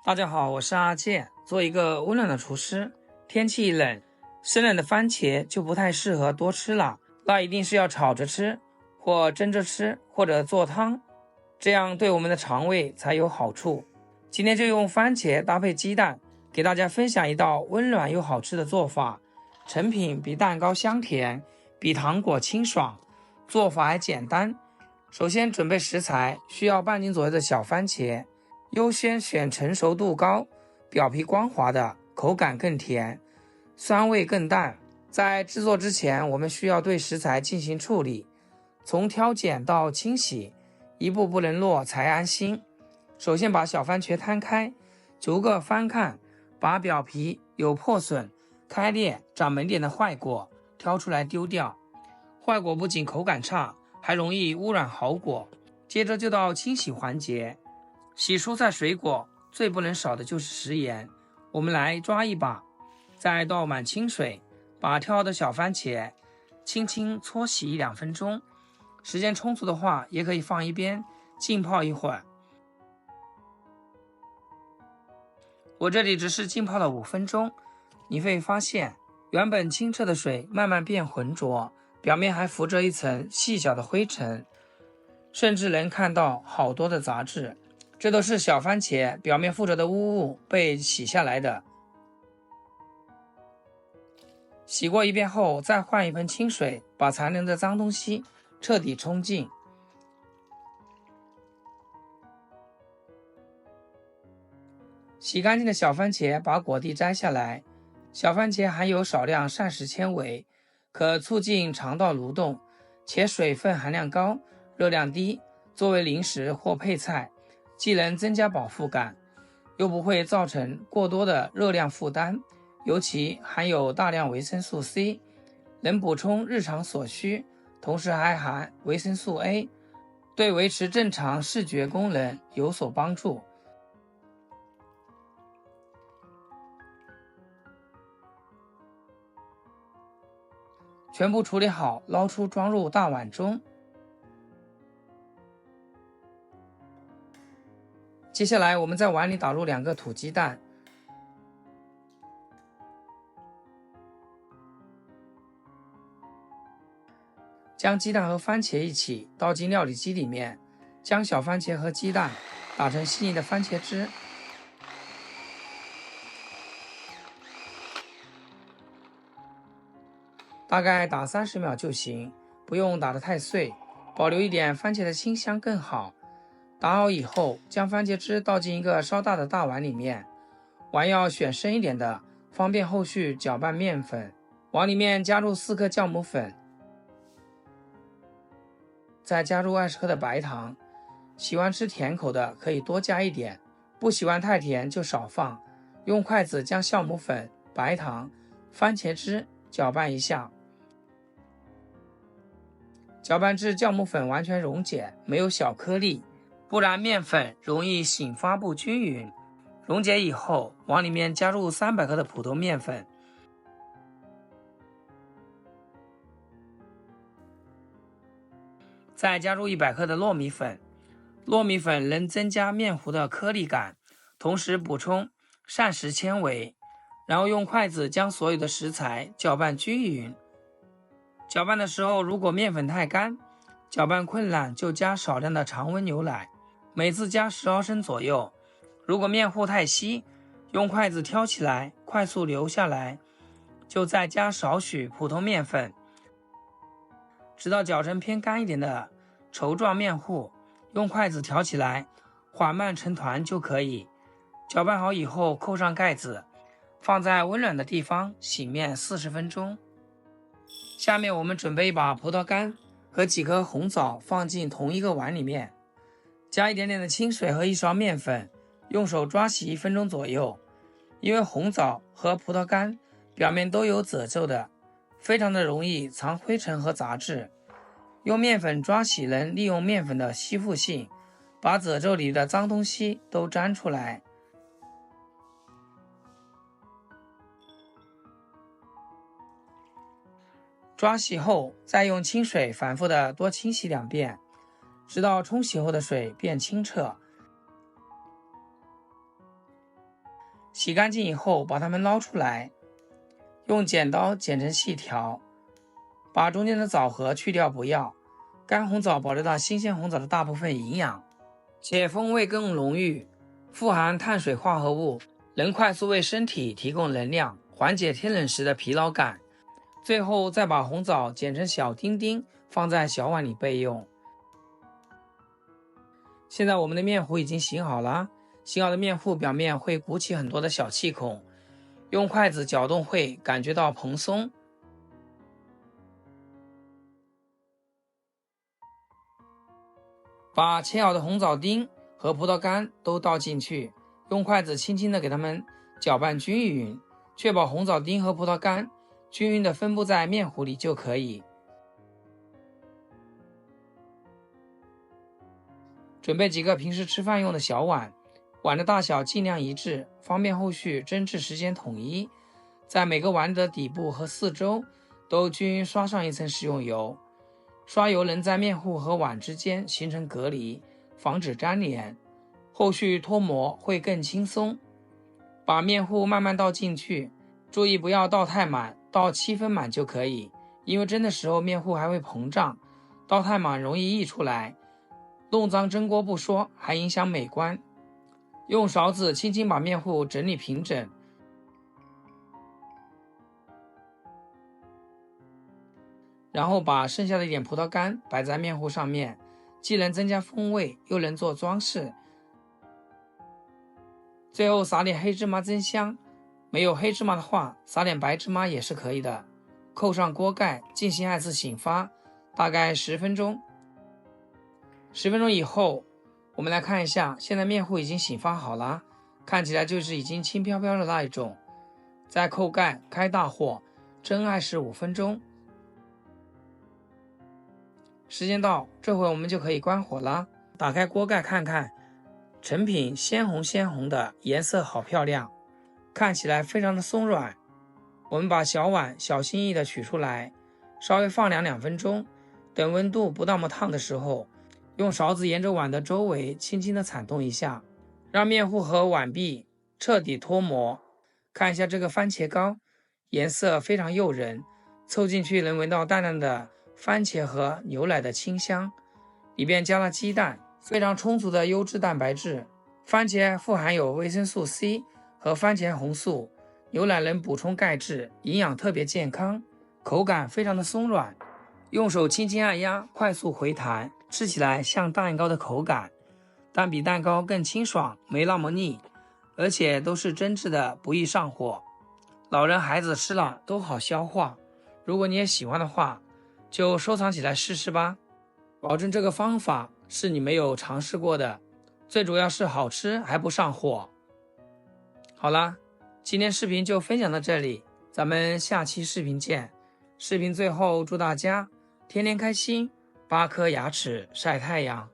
大家好，我是阿健，做一个溫暖的廚師。天氣冷，生冷的番茄就不太適合多吃了，那一定是要炒着吃，或蒸着吃，或者做湯，這樣對我們的腸胃才有好處。今天就用番茄搭配雞蛋，給大家分享一道溫暖又好吃的做法。成品比蛋糕香甜，比糖果清爽，做法還簡單。首先準備食材，需要半斤左右的小番茄，優先選成熟度高、表皮光滑的，口感更甜，酸味更淡。在制作之前，我們需要對食材進行處理，從挑揀到清洗，一步不能落才安心。首先把小番茄攤開，逐個翻看，把表皮有破損、開裂、長霉點的壞果挑出來丟掉。壞果不僅口感差，還容易污染好果。接着就到清洗環節。洗蔬菜水果最不能少的就是食鹽，我們來抓一把，再倒滿清水，把挑好的小番茄輕輕搓洗1-2分鐘，時間充足的話也可以放一邊浸泡一會兒。我這裡只是浸泡了5分鐘，你會發現原本清澈的水慢慢變渾濁，表面還浮着一層細小的灰塵，甚至能看到好多的雜質。這都是小番茄表面附着的污物被洗下來的。洗過一遍後，再換一盆清水，把殘留的髒東西徹底沖淨。洗乾淨的小番茄把果蒂摘下來。小番茄含有少量膳食纖維，可促進腸道蠕動，且水分含量高，熱量低，作為零食或配菜，既能增加飽腹感，又不會造成過多的熱量負擔，尤其含有大量維生素 C， 能補充日常所需，同時還含維生素 A， 對維持正常視覺功能有所幫助。全部處理好，撈出裝入大碗中。接下來我們在碗裡打入2個土雞蛋，將雞蛋和番茄一起倒進料理機裡面，將小番茄和雞蛋打成細膩的番茄汁，大概打30秒就行，不用打得太碎，保留一點番茄的清香更好。打好以後，將番茄汁倒進一個稍大的大碗裡面，碗要選深一點的，方便後續攪拌麵粉。碗裡面加入4克酵母粉，再加入20克的白糖。喜歡吃甜口的可以多加一點，不喜歡太甜就少放。用筷子將酵母粉、白糖、番茄汁攪拌一下，攪拌至酵母粉完全溶解，沒有小顆粒，不然麵粉容易醒發不均勻。溶解以後，往裡面加入300克的普通麵粉，再加入100克的糯米粉。糯米粉能增加麵糊的顆粒感，同時補充膳食纖維。然後用筷子將所有的食材攪拌均勻。攪拌的時候，如果麵粉太乾，攪拌困難，就加少量的常溫牛奶，每次加10毫升左右。如果麵糊太稀，用筷子挑起來，快速流下來，就再加少許普通麵粉，直到攪成偏乾一點的稠狀麵糊，用筷子挑起來，緩慢成團就可以。攪拌好以後，扣上蓋子，放在溫暖的地方醒面40分鐘。下面我們準備一把葡萄乾和幾顆紅棗放進同一個碗裡面，加一點點的清水和1勺麵粉，用手抓洗1分鐘左右。因為紅棗和葡萄乾表面都有褶皺的，非常的容易藏灰塵和雜質。用麵粉抓洗能利用麵粉的吸附性，把褶皺裡的髒東西都粘出來。抓洗後，再用清水反覆的多清洗2遍，直到冲洗後的水變清澈。洗乾淨以後把它們撈出來，用剪刀剪成細條，把中間的枣核去掉不要。乾紅棗保留到新鮮紅棗的大部分營養，且風味更濃郁，富含碳水化合物，能快速為身體提供能量，緩解天冷時的疲勞感。最後再把紅棗剪成小丁丁，放在小碗裡備用。現在我們的麵糊已經醒好了，醒好的麵糊表面會鼓起很多的小氣孔，用筷子攪動會感覺到蓬鬆。把切好的紅棗丁和葡萄乾都倒進去，用筷子輕輕地給它們攪拌均勻，確保紅棗丁和葡萄乾均勻地分布在麵糊裡就可以。準備幾個平時吃飯用的小碗，碗的大小盡量一致，方便後續蒸製時間統一。在每個碗的底部和四周都均勻刷上一層食用油。刷油能在面糊和碗之間形成隔離，防止粘連，後續脫模會更輕鬆。把面糊慢慢倒進去，注意不要倒太滿，倒7分滿就可以，因為蒸的時候面糊還會膨脹，倒太滿容易溢出來，弄髒蒸鍋不說，還影響美觀。用勺子輕輕把面糊整理平整，然後把剩下的一點葡萄乾擺在面糊上面，既能增加風味，又能做裝飾。最後撒點黑芝麻增香，沒有黑芝麻的話，撒點白芝麻也是可以的。扣上鍋蓋，進行2次醒發，大概10分鐘。10分鐘以後，我们來看一下，現在面糊已經醒發好了，看起來就是已經輕飄飄的那一種。再扣蓋，開大火蒸25分鐘。時間到，這回我們就可以關火了。打開鍋蓋看看，成品鮮紅的，顏色好漂亮，看起來非常的鬆軟。我們把小碗小心翼翼的取出來，稍微放涼2分鐘，等溫度不那麼燙的時候，用勺子沿着碗的周圍輕輕的鏟動一下，讓面糊和碗壁徹底脫模。看一下這個番茄糕，顏色非常誘人，湊進去能聞到淡淡的番茄和牛奶的清香，裡邊加了雞蛋，非常充足的優質蛋白質。番茄富含有維生素 C 和番茄紅素，牛奶能補充鈣質，營養特別健康，口感非常的鬆軟，用手輕輕按壓，快速回彈，吃起來像蛋糕的口感，但比蛋糕更清爽，沒那麼膩，而且都是真製的，不易上火，老人孩子吃了都好消化。如果你也喜歡的話，就收藏起來試試吧，保證這個方法是你沒有嘗試過的，最主要是好吃還不上火。好了，今天視頻就分享到這裡，咱們下期視頻見。視頻最後祝大家天天開心，8顆牙齒曬太陽。